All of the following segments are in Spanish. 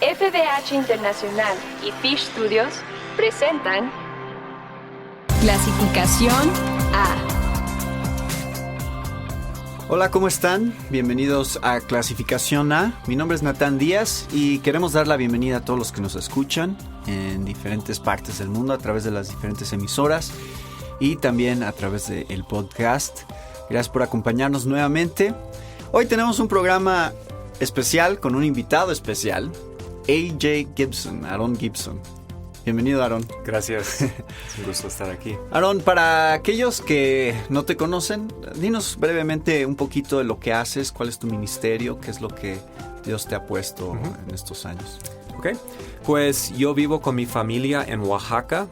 FDH Internacional y Fish Studios presentan Clasificación A. Hola, ¿cómo están? Bienvenidos a Clasificación A. Mi nombre es Natán Díaz y queremos dar la bienvenida a todos los que nos escuchan en diferentes partes del mundo a través de las diferentes emisoras y también a través del podcast. Gracias por acompañarnos nuevamente. Hoy tenemos un programa especial con un invitado especial, AJ Gibson, Aaron Gibson. Bienvenido, Aaron. Gracias, es un gusto estar aquí. Aaron, para aquellos que no te conocen, dinos brevemente un poquito de lo que haces, cuál es tu ministerio, qué es lo que Dios te ha puesto en estos años. Ok, pues yo vivo con mi familia en Oaxaca,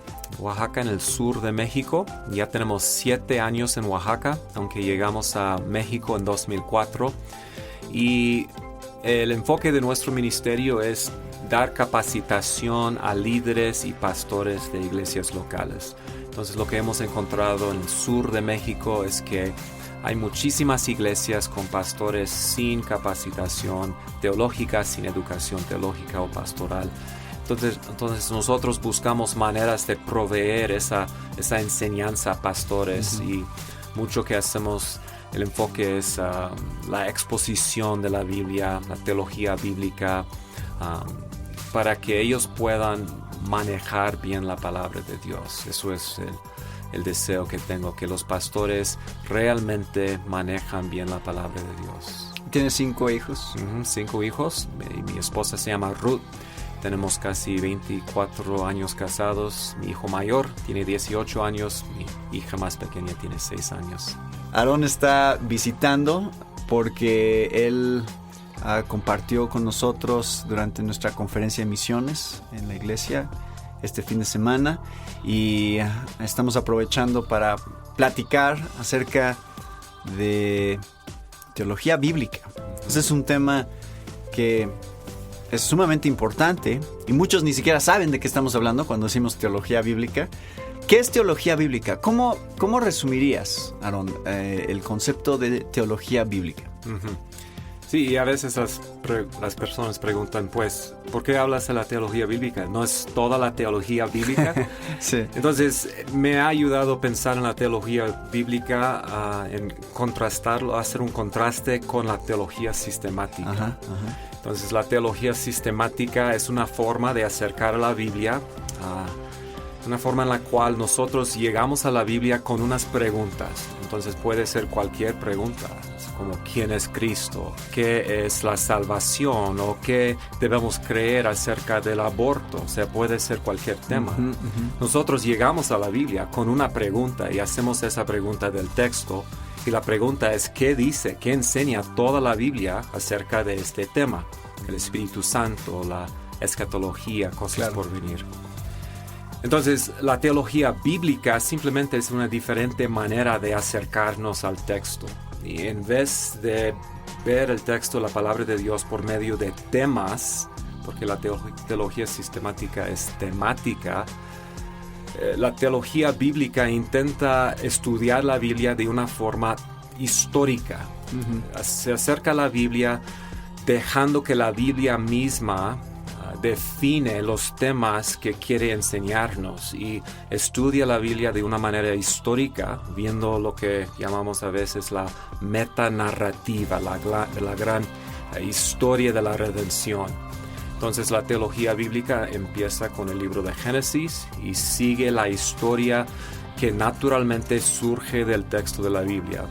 en el sur de México. Ya tenemos 7 años en Oaxaca, aunque llegamos a México en 2004. Y el enfoque de nuestro ministerio es dar capacitación a líderes y pastores de iglesias locales. Entonces, lo que hemos encontrado en el sur de México es que hay muchísimas iglesias con pastores sin capacitación teológica, sin educación teológica o pastoral. Entonces nosotros buscamos maneras de proveer esa enseñanza a pastores y mucho que hacemos. El enfoque es la exposición de la Biblia, la teología bíblica, para que ellos puedan manejar bien la palabra de Dios. Eso es el deseo que tengo, que los pastores realmente manejan bien la palabra de Dios. ¿Tienes 5 hijos? 5 hijos. Mi esposa se llama Ruth. Tenemos casi 24 años casados. Mi hijo mayor tiene 18 años. Mi hija más pequeña tiene 6 años. Aaron está visitando porque él compartió con nosotros durante nuestra conferencia de misiones en la iglesia este fin de semana y estamos aprovechando para platicar acerca de teología bíblica. Ese es un tema que es sumamente importante y muchos ni siquiera saben de qué estamos hablando cuando decimos teología bíblica. ¿Qué es teología bíblica? ¿Cómo resumirías, Aaron, el concepto de teología bíblica? Sí, y a veces las personas preguntan, pues, ¿por qué hablas de la teología bíblica? ¿No es toda la teología bíblica? Sí. Entonces, me ha ayudado a pensar en la teología bíblica, en contrastarlo, hacer un contraste con la teología sistemática. Entonces, la teología sistemática es una forma de acercar a la Biblia, una forma en la cual nosotros llegamos a la Biblia con unas preguntas. Entonces puede ser cualquier pregunta, como ¿quién es Cristo? ¿Qué es la salvación? ¿O qué debemos creer acerca del aborto? O sea, puede ser cualquier tema. Nosotros llegamos a la Biblia con una pregunta y hacemos esa pregunta del texto. Y la pregunta es, ¿qué dice? ¿Qué enseña toda la Biblia acerca de este tema? El Espíritu Santo, la escatología, cosas por venir. Entonces, la teología bíblica simplemente es una diferente manera de acercarnos al texto. Y en vez de ver el texto, la palabra de Dios, por medio de temas, porque la teología sistemática es temática, la teología bíblica intenta estudiar la Biblia de una forma histórica. Se acerca a la Biblia dejando que la Biblia misma define los temas que quiere enseñarnos y estudia la Biblia de una manera histórica, viendo lo que llamamos a veces la metanarrativa, la gran historia de la redención. Entonces la teología bíblica empieza con el libro de Génesis y sigue la historia que naturalmente surge del texto de la Biblia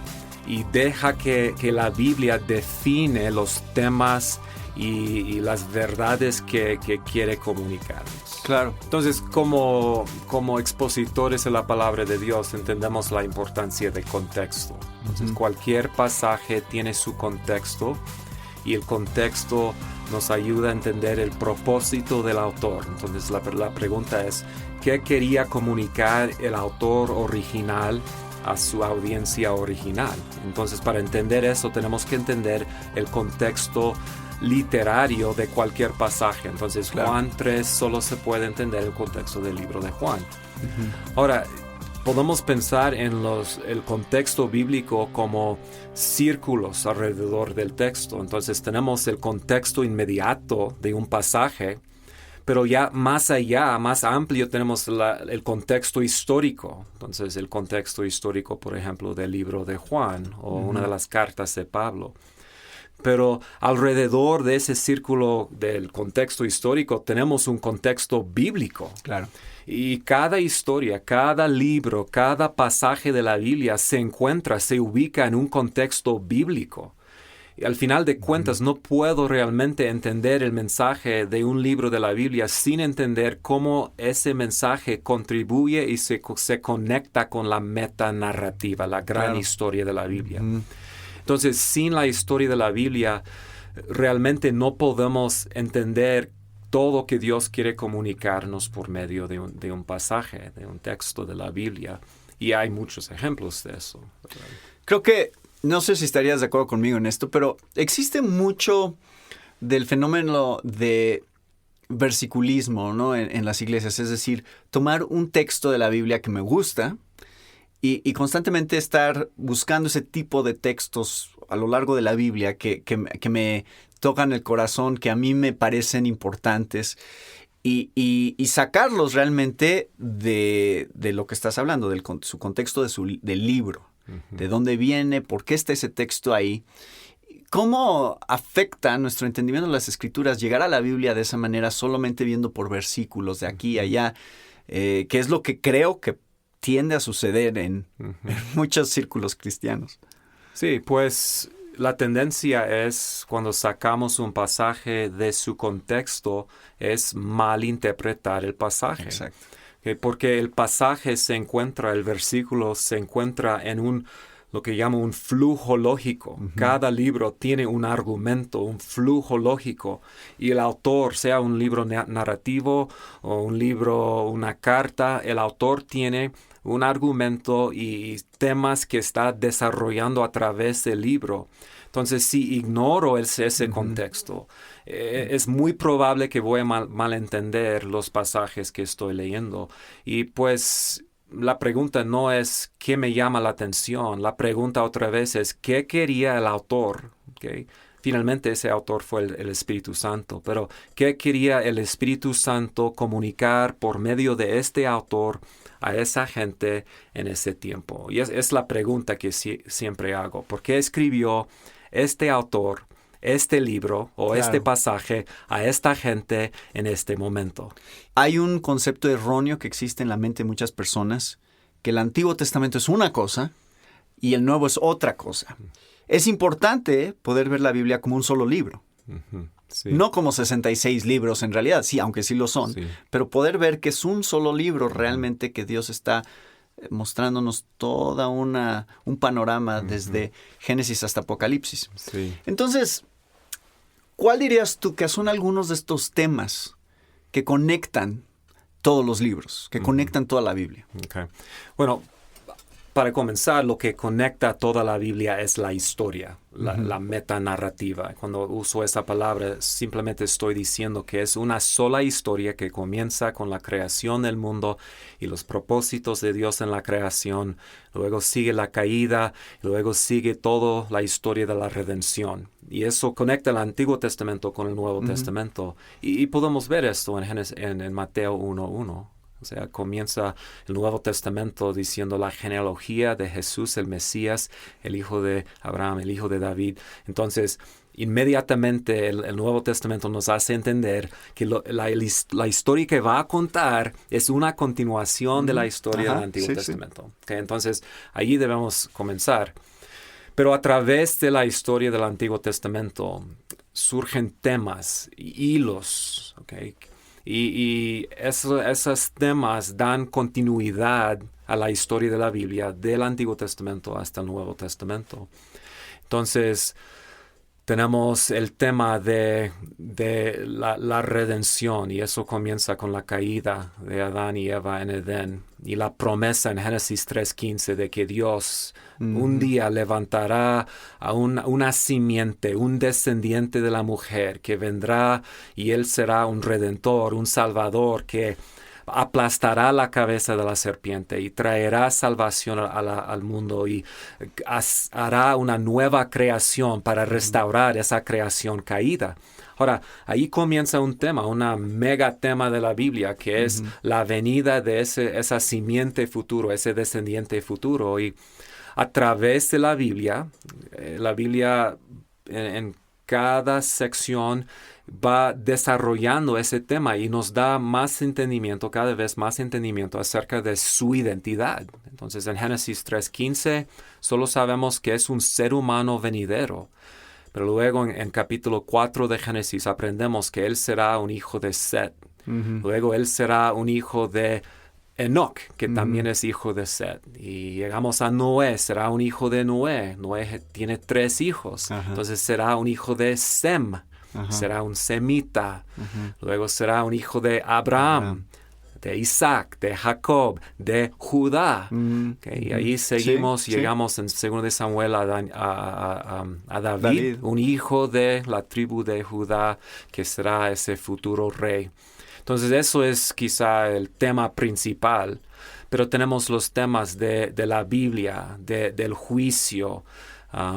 y deja que la Biblia define los temas y las verdades que quiere comunicarnos. Claro. Entonces, como expositores de la palabra de Dios, entendemos la importancia de contexto. Entonces, cualquier pasaje tiene su contexto y el contexto nos ayuda a entender el propósito del autor. Entonces, la pregunta es, ¿qué quería comunicar el autor original a su audiencia original? Entonces, para entender eso, tenemos que entender el contexto literario de cualquier pasaje. Entonces, Juan 3 solo se puede entender el contexto del libro de Juan. Ahora, podemos pensar en el contexto bíblico como círculos alrededor del texto. Entonces tenemos el contexto inmediato de un pasaje, pero ya más allá, más amplio, tenemos el contexto histórico. Entonces el contexto histórico, por ejemplo, del libro de Juan o una de las cartas de Pablo. Pero alrededor de ese círculo del contexto histórico tenemos un contexto bíblico. Claro. Y cada historia, cada libro, cada pasaje de la Biblia se ubica en un contexto bíblico. Y al final de cuentas, no puedo realmente entender el mensaje de un libro de la Biblia sin entender cómo ese mensaje contribuye y se conecta con la metanarrativa, la gran historia de la Biblia. Entonces, sin la historia de la Biblia, realmente no podemos entender todo que Dios quiere comunicarnos por medio de un pasaje, de un texto de la Biblia. Y hay muchos ejemplos de eso. Creo que, no sé si estarías de acuerdo conmigo en esto, pero existe mucho del fenómeno de versiculismo, ¿no? en las iglesias. Es decir, tomar un texto de la Biblia que me gusta y constantemente estar buscando ese tipo de textos a lo largo de la Biblia que me tocan el corazón, que a mí me parecen importantes y sacarlos realmente de lo que estás hablando, su contexto del libro, de dónde viene, por qué está ese texto ahí. ¿Cómo afecta nuestro entendimiento de las Escrituras llegar a la Biblia de esa manera, solamente viendo por versículos de aquí y allá? Que es lo que creo que tiende a suceder en muchos círculos cristianos. Sí, pues la tendencia es, cuando sacamos un pasaje de su contexto, es malinterpretar el pasaje. Exacto. Porque el pasaje el versículo se encuentra en lo que llamo un flujo lógico. Cada libro tiene un argumento, un flujo lógico. Y el autor, sea un libro narrativo o una carta, el autor tiene un argumento y temas que está desarrollando a través del libro. Entonces, si ignoro ese contexto, es muy probable que voy a malentender los pasajes que estoy leyendo. Y pues la pregunta no es qué me llama la atención. La pregunta otra vez es qué quería el autor. ¿Okay? Finalmente ese autor fue el Espíritu Santo. Pero ¿qué quería el Espíritu Santo comunicar por medio de este autor a esa gente en ese tiempo? Y es la pregunta que siempre hago. ¿Por qué escribió este autor este libro o este pasaje a esta gente en este momento? Hay un concepto erróneo que existe en la mente de muchas personas, que el Antiguo Testamento es una cosa y el Nuevo es otra cosa. Es importante poder ver la Biblia como un solo libro. Sí. No como 66 libros en realidad, sí, aunque sí lo son, pero poder ver que es un solo libro realmente, que Dios está mostrándonos toda un panorama desde Génesis hasta Apocalipsis. Sí. Entonces, ¿cuál dirías tú que son algunos de estos temas que conectan todos los libros, que conectan toda la Biblia? Okay. Bueno, para comenzar, lo que conecta toda la Biblia es la historia, la metanarrativa. Cuando uso esa palabra, simplemente estoy diciendo que es una sola historia que comienza con la creación del mundo y los propósitos de Dios en la creación. Luego sigue la caída, y luego sigue toda la historia de la redención. Y eso conecta el Antiguo Testamento con el Nuevo Testamento. Y podemos ver esto en Mateo 1:1. O sea, comienza el Nuevo Testamento diciendo la genealogía de Jesús, el Mesías, el hijo de Abraham, el hijo de David. Entonces, inmediatamente el Nuevo Testamento nos hace entender que la historia que va a contar es una continuación de la historia del Antiguo Testamento. Sí. Okay, entonces, allí debemos comenzar. Pero a través de la historia del Antiguo Testamento surgen temas, hilos, ¿okay? Y esos temas dan continuidad a la historia de la Biblia, del Antiguo Testamento hasta el Nuevo Testamento. Entonces, tenemos el tema de la redención, y eso comienza con la caída de Adán y Eva en Edén, y la promesa en Génesis 3:15 de que Dios un día levantará a una simiente, un descendiente de la mujer que vendrá, y él será un redentor, un salvador que aplastará la cabeza de la serpiente y traerá salvación al mundo y hará una nueva creación para restaurar esa creación caída. Ahora, ahí comienza un tema, una mega tema de la Biblia, que es la venida de esa simiente futuro, ese descendiente futuro. Y a través de la Biblia en cada sección va desarrollando ese tema y nos da más entendimiento, cada vez más entendimiento acerca de su identidad. Entonces, en Génesis 3:15 solo sabemos que es un ser humano venidero. Pero luego en capítulo 4 de Génesis aprendemos que él será un hijo de Set. Luego él será un hijo de Enoc, que también es hijo de Set. Y llegamos a Noé, será un hijo de Noé. Noé tiene 3 hijos. Entonces será un hijo de Sem. Será un semita. Luego será un hijo de Abraham, de Isaac, de Jacob, de Judá. Y ahí seguimos, llegamos en 2 de Samuel a David, un hijo de la tribu de Judá, que será ese futuro rey. Entonces eso es quizá el tema principal, pero tenemos los temas de la Biblia, del juicio,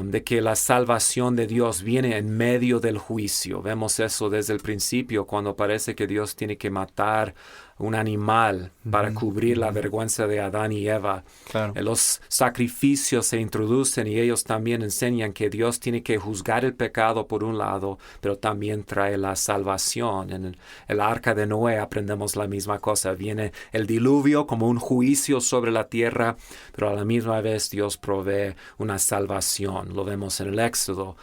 de que la salvación de Dios viene en medio del juicio. Vemos eso desde el principio, cuando parece que Dios tiene que matar un animal para cubrir la vergüenza de Adán y Eva. Claro. Los sacrificios se introducen y ellos también enseñan que Dios tiene que juzgar el pecado por un lado, pero también trae la salvación. En el arca de Noé aprendemos la misma cosa. Viene el diluvio como un juicio sobre la tierra, pero a la misma vez Dios provee una salvación. Lo vemos en el Éxodo,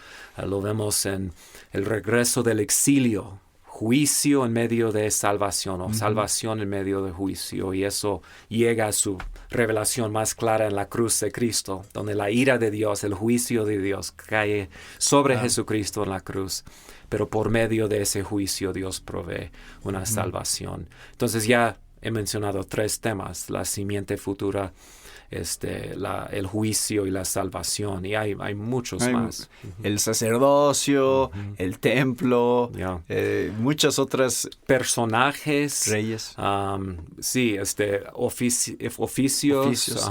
lo vemos en el regreso del exilio. Juicio en medio de salvación, o salvación en medio de juicio. Y eso llega a su revelación más clara en la cruz de Cristo, donde la ira de Dios, el juicio de Dios cae sobre Jesucristo en la cruz. Pero por medio de ese juicio Dios provee una salvación. Entonces ya he mencionado 3 temas: la simiente futura, el juicio y la salvación, y hay muchos más. El sacerdocio, el templo, muchas otras personajes, reyes. Oficios,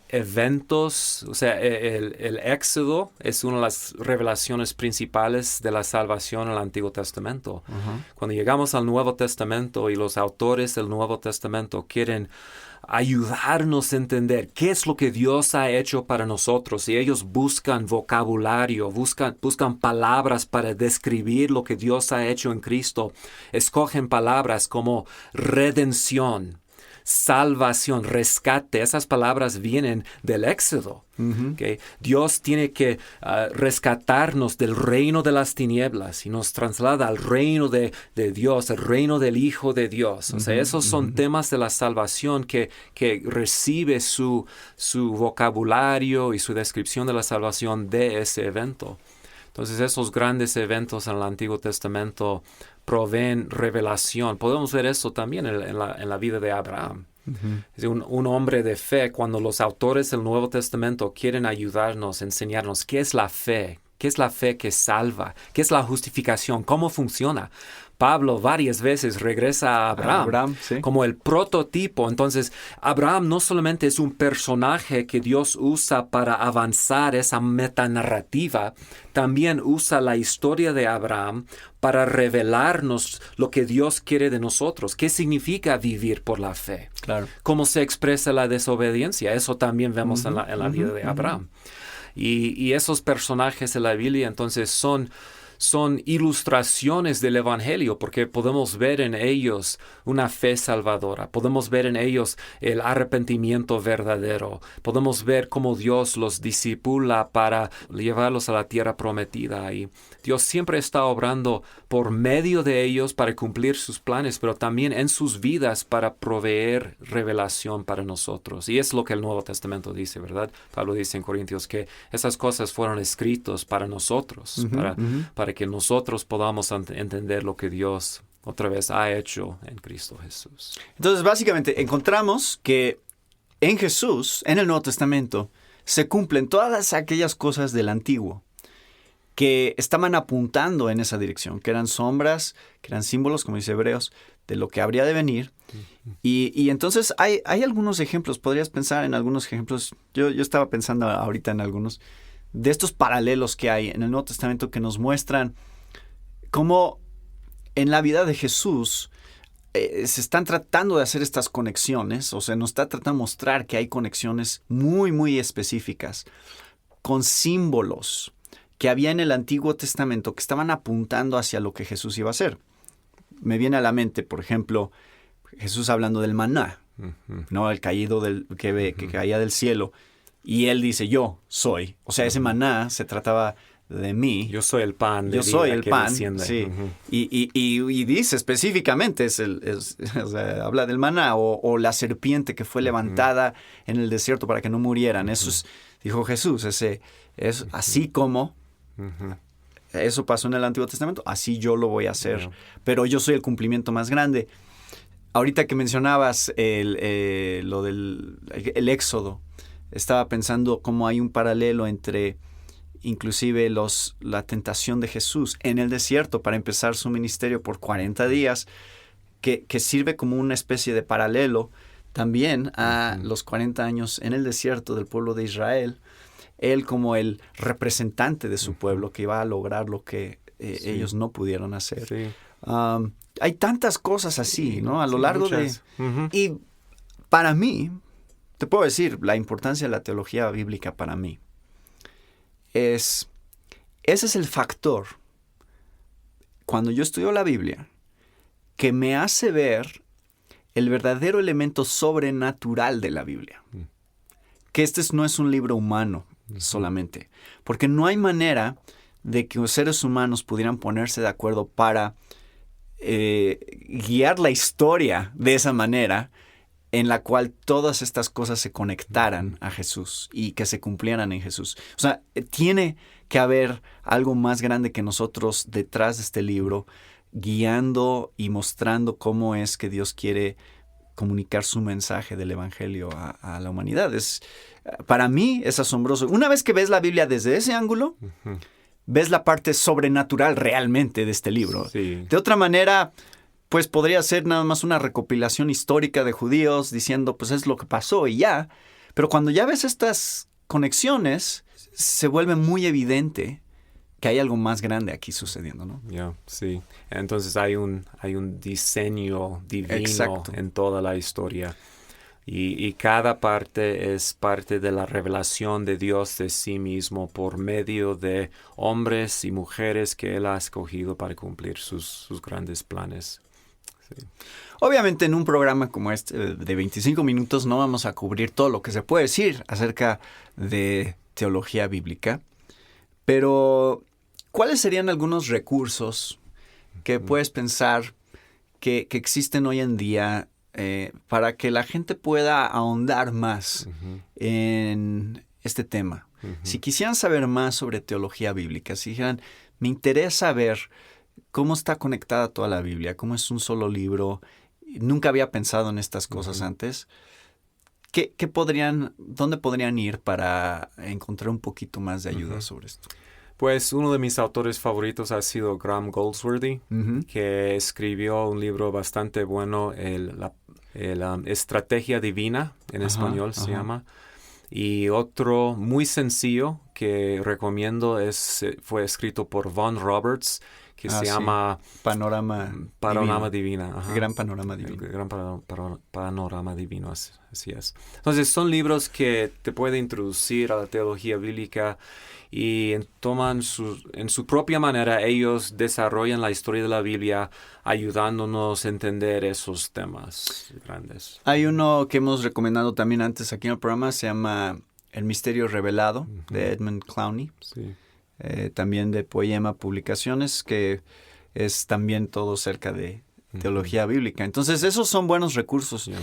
eventos. O sea, el Éxodo es una de las revelaciones principales de la salvación en el Antiguo Testamento. Cuando llegamos al Nuevo Testamento y los autores del Nuevo Testamento quieren ayudarnos a entender qué es lo que Dios ha hecho para nosotros, y ellos buscan vocabulario, buscan palabras para describir lo que Dios ha hecho en Cristo. Escogen palabras como redención, salvación, rescate. Esas palabras vienen del Éxodo. ¿Okay? Dios tiene que rescatarnos del reino de las tinieblas y nos traslada al reino de Dios, el reino del Hijo de Dios. O sea, esos son temas de la salvación que recibe su vocabulario y su descripción de la salvación de ese evento. Entonces, esos grandes eventos en el Antiguo Testamento proveen revelación. Podemos ver eso también en la vida de Abraham. Es un hombre de fe. Cuando los autores del Nuevo Testamento quieren ayudarnos, enseñarnos qué es la fe que salva, qué es la justificación, cómo funciona, Pablo varias veces regresa a Abraham, como el prototipo. Entonces, Abraham no solamente es un personaje que Dios usa para avanzar esa metanarrativa, también usa la historia de Abraham para revelarnos lo que Dios quiere de nosotros. ¿Qué significa vivir por la fe? Claro. ¿Cómo se expresa la desobediencia? Eso también vemos en la vida de Abraham. Y esos personajes de la Biblia entonces son ilustraciones del Evangelio, porque podemos ver en ellos una fe salvadora, podemos ver en ellos el arrepentimiento verdadero, podemos ver cómo Dios los discipula para llevarlos a la tierra prometida, y Dios siempre está obrando por medio de ellos para cumplir sus planes, pero también en sus vidas para proveer revelación para nosotros. Y es lo que el Nuevo Testamento dice, ¿verdad? Pablo dice en Corintios que esas cosas fueron escritas para nosotros, para que nosotros podamos entender lo que Dios otra vez ha hecho en Cristo Jesús. Entonces, básicamente, encontramos que en Jesús, en el Nuevo Testamento, se cumplen todas aquellas cosas del Antiguo. que estaban apuntando en esa dirección, que eran sombras, que eran símbolos, como dice Hebreos, de lo que habría de venir. Y entonces hay algunos ejemplos, podrías pensar en algunos ejemplos, yo estaba pensando ahorita en algunos, de estos paralelos que hay en el Nuevo Testamento que nos muestran cómo en la vida de Jesús se están tratando de hacer estas conexiones, o sea, nos está tratando de mostrar que hay conexiones muy, muy específicas con símbolos que había en el Antiguo Testamento que estaban apuntando hacia lo que Jesús iba a hacer. Me viene a la mente, por ejemplo, Jesús hablando del maná, ¿no? El caído que caía del cielo. Y él dice, yo soy. O sea, ese maná se trataba de mí. Yo soy el pan. Yo soy el pan, sí. Y dice específicamente, o sea, habla del maná o la serpiente que fue levantada en el desierto para que no murieran. Eso es, dijo Jesús, es así como eso pasó en el Antiguo Testamento, así yo lo voy a hacer. Pero yo soy el cumplimiento más grande. Ahorita que mencionabas lo del Éxodo, estaba pensando cómo hay un paralelo entre inclusive la tentación de Jesús en el desierto para empezar su ministerio por 40 días, que sirve como una especie de paralelo también a los 40 años en el desierto del pueblo de Israel. Él como el representante de su pueblo que iba a lograr lo que ellos no pudieron hacer. Sí. Hay tantas cosas así, ¿no? A lo largo muchas. Y para mí, te puedo decir, la importancia de la teología bíblica para mí ese es el factor, cuando yo estudio la Biblia, que me hace ver el verdadero elemento sobrenatural de la Biblia. Que no es un libro humano solamente, porque no hay manera de que los seres humanos pudieran ponerse de acuerdo para guiar la historia de esa manera en la cual todas estas cosas se conectaran a Jesús y que se cumplieran en Jesús. O sea, tiene que haber algo más grande que nosotros detrás de este libro, guiando y mostrando cómo es que Dios quiere comunicar su mensaje del Evangelio a la humanidad. Para mí es asombroso. Una vez que ves la Biblia desde ese ángulo, ves la parte sobrenatural realmente de este libro. Sí. De otra manera, pues podría ser nada más una recopilación histórica de judíos diciendo, pues es lo que pasó y ya. Pero cuando ya ves estas conexiones, se vuelve muy evidente que hay algo más grande aquí sucediendo, ¿no? Sí. Entonces hay un diseño divino. Exacto. En toda la historia. Y cada parte es parte de la revelación de Dios de sí mismo por medio de hombres y mujeres que Él ha escogido para cumplir sus grandes planes. Sí. Obviamente en un programa como este de 25 minutos no vamos a cubrir todo lo que se puede decir acerca de teología bíblica, pero ¿cuáles serían algunos recursos que puedes pensar que existen hoy en día para que la gente pueda ahondar más en este tema? Si quisieran saber más sobre teología bíblica, si dijeran, me interesa ver cómo está conectada toda la Biblia, cómo es un solo libro, nunca había pensado en estas cosas antes, ¿dónde podrían ir para encontrar un poquito más de ayuda sobre esto? Pues uno de mis autores favoritos ha sido Graham Goldsworthy, que escribió un libro bastante bueno, la Estrategia Divina, en español se llama. Y otro muy sencillo que recomiendo fue escrito por Von Roberts, que se llama Panorama Divina. Gran Panorama Divino. Gran Panorama Divino, así es. Entonces son libros que te pueden introducir a la teología bíblica y toman en su propia manera, ellos desarrollan la historia de la Biblia ayudándonos a entender esos temas grandes. Hay uno que hemos recomendado también antes aquí en el programa, se llama El Misterio Revelado, de Edmund Clowney. Sí. También de Poema Publicaciones, que es también todo cerca de teología bíblica. Entonces, esos son buenos recursos. Yeah.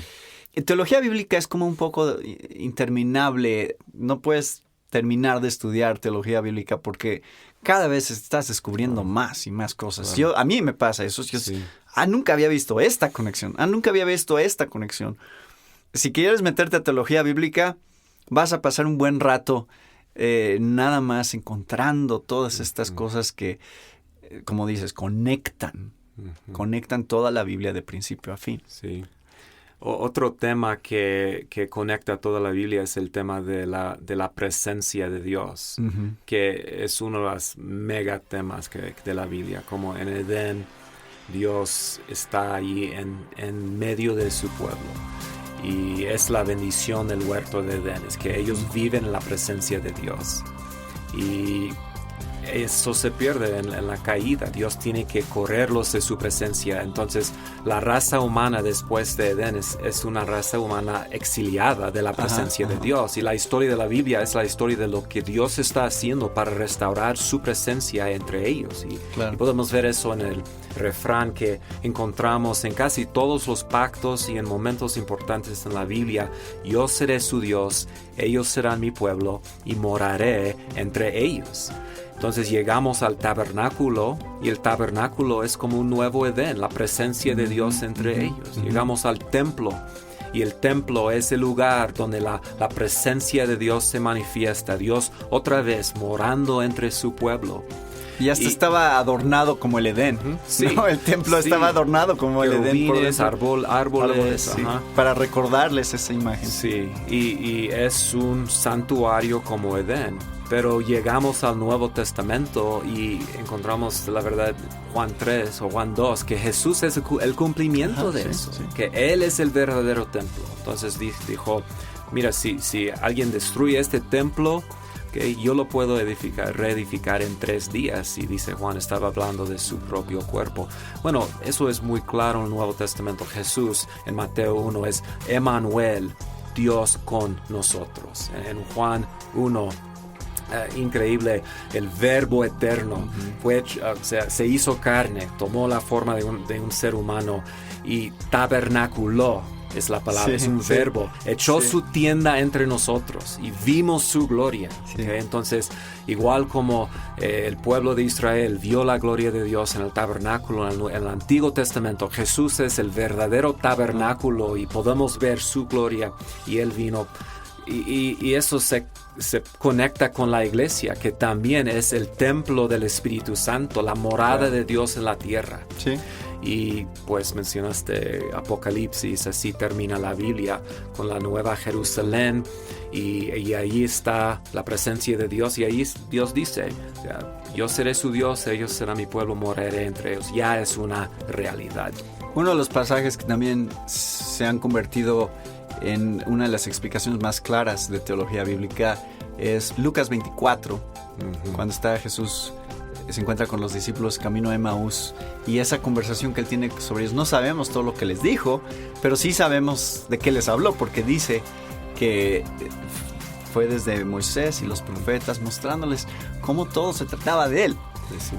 Teología bíblica es como un poco interminable. No puedes terminar de estudiar teología bíblica porque cada vez estás descubriendo más y más cosas. A mí me pasa eso. Nunca había visto esta conexión. Nunca había visto esta conexión. Si quieres meterte a teología bíblica, vas a pasar un buen rato nada más encontrando todas estas cosas que, como dices, conectan toda la Biblia de principio a fin. Sí. Otro tema que conecta toda la Biblia es el tema de la presencia de Dios, que es uno de los mega temas de la Biblia, como en Edén Dios está ahí en medio de su pueblo. Y es la bendición del huerto de Edén, es que ellos viven en la presencia de Dios. Y eso se pierde en la caída. Dios tiene que correrlos de su presencia. Entonces, la raza humana después de Edén es una raza humana exiliada de la presencia de Dios. Y la historia de la Biblia es la historia de lo que Dios está haciendo para restaurar su presencia entre ellos. Y podemos ver eso en el refrán que encontramos en casi todos los pactos y en momentos importantes en la Biblia. Yo seré su Dios, ellos serán mi pueblo y moraré entre ellos. Entonces llegamos al tabernáculo y el tabernáculo es como un nuevo Edén, la presencia de Dios entre ellos. Llegamos al templo y el templo es el lugar donde la presencia de Dios se manifiesta. Dios otra vez morando entre su pueblo. Y hasta estaba adornado como el Edén. Sí, ¿no? El templo estaba adornado como el Edén. Árboles, para recordarles esa imagen. Sí, y es un santuario como Edén. Pero llegamos al Nuevo Testamento y encontramos, la verdad, Juan 3 o Juan 2, que Jesús es el cumplimiento de eso, que Él es el verdadero templo. Entonces dijo, mira, si alguien destruye este templo, que yo lo puedo reedificar en 3 días. Y dice Juan, estaba hablando de su propio cuerpo. Bueno, eso es muy claro en el Nuevo Testamento. Jesús en Mateo 1 es Emmanuel, Dios con nosotros. En Juan 1, increíble, el verbo eterno se hizo carne, tomó la forma de un ser humano y tabernaculó, es la palabra, es un verbo, echó su tienda entre nosotros y vimos su gloria. ¿Okay? Entonces, igual como el pueblo de Israel vio la gloria de Dios en el tabernáculo en el Antiguo Testamento, Jesús es el verdadero tabernáculo y podemos ver su gloria, y Él vino. Y eso se conecta con la iglesia, que también es el templo del Espíritu Santo, la morada de Dios en la tierra. Sí. Y pues mencionaste Apocalipsis, así termina la Biblia con la Nueva Jerusalén, y ahí está la presencia de Dios, y ahí Dios dice, yo seré su Dios, ellos serán mi pueblo, moraré entre ellos. Ya es una realidad. Uno de los pasajes que también se han convertido en una de las explicaciones más claras de teología bíblica es Lucas 24, cuando está Jesús, se encuentra con los discípulos camino a Emaús, y esa conversación que él tiene sobre ellos. No sabemos todo lo que les dijo, pero sí sabemos de qué les habló, porque dice que fue desde Moisés y los profetas mostrándoles cómo todo se trataba de él.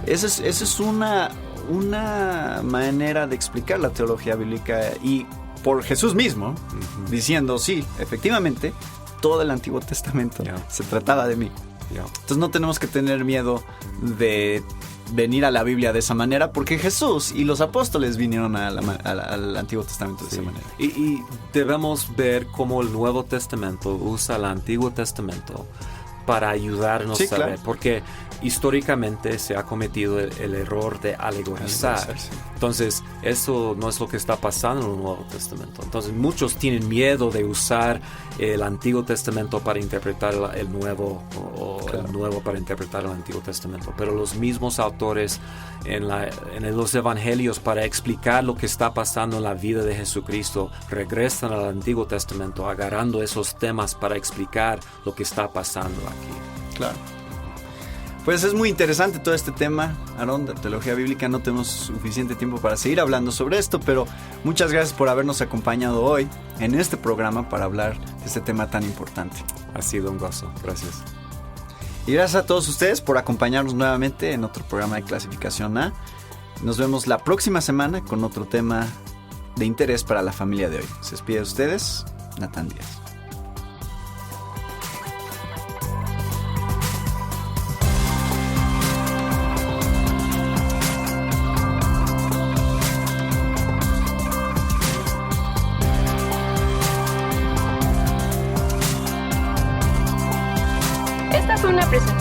Esa es una manera de explicar la teología bíblica, y por Jesús mismo, diciendo, sí, efectivamente, todo el Antiguo Testamento se trataba de mí. Entonces no tenemos que tener miedo de venir a la Biblia de esa manera, porque Jesús y los apóstoles vinieron al Antiguo Testamento de esa manera. Y debemos ver cómo el Nuevo Testamento usa el Antiguo Testamento para ayudarnos a ver, porque históricamente se ha cometido el error de alegorizar. Entonces, eso no es lo que está pasando en el Nuevo Testamento. Entonces, muchos tienen miedo de usar el Antiguo Testamento para interpretar el Nuevo, o el Nuevo para interpretar el Antiguo Testamento. Pero los mismos autores en los Evangelios, para explicar lo que está pasando en la vida de Jesucristo, regresan al Antiguo Testamento, agarrando esos temas para explicar lo que está pasando aquí. Claro. Pues es muy interesante todo este tema, Aarón, de teología bíblica. No tenemos suficiente tiempo para seguir hablando sobre esto, pero muchas gracias por habernos acompañado hoy en este programa para hablar de este tema tan importante. Ha sido un gozo. Gracias. Y gracias a todos ustedes por acompañarnos nuevamente en otro programa de Clasificación A. Nos vemos la próxima semana con otro tema de interés para la familia de hoy. Se despide de ustedes, Natán Díaz.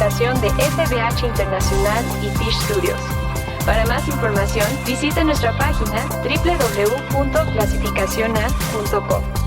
clasificación de SBH Internacional y Fish Studios. Para más información, visite nuestra página www.clasificaciona.com.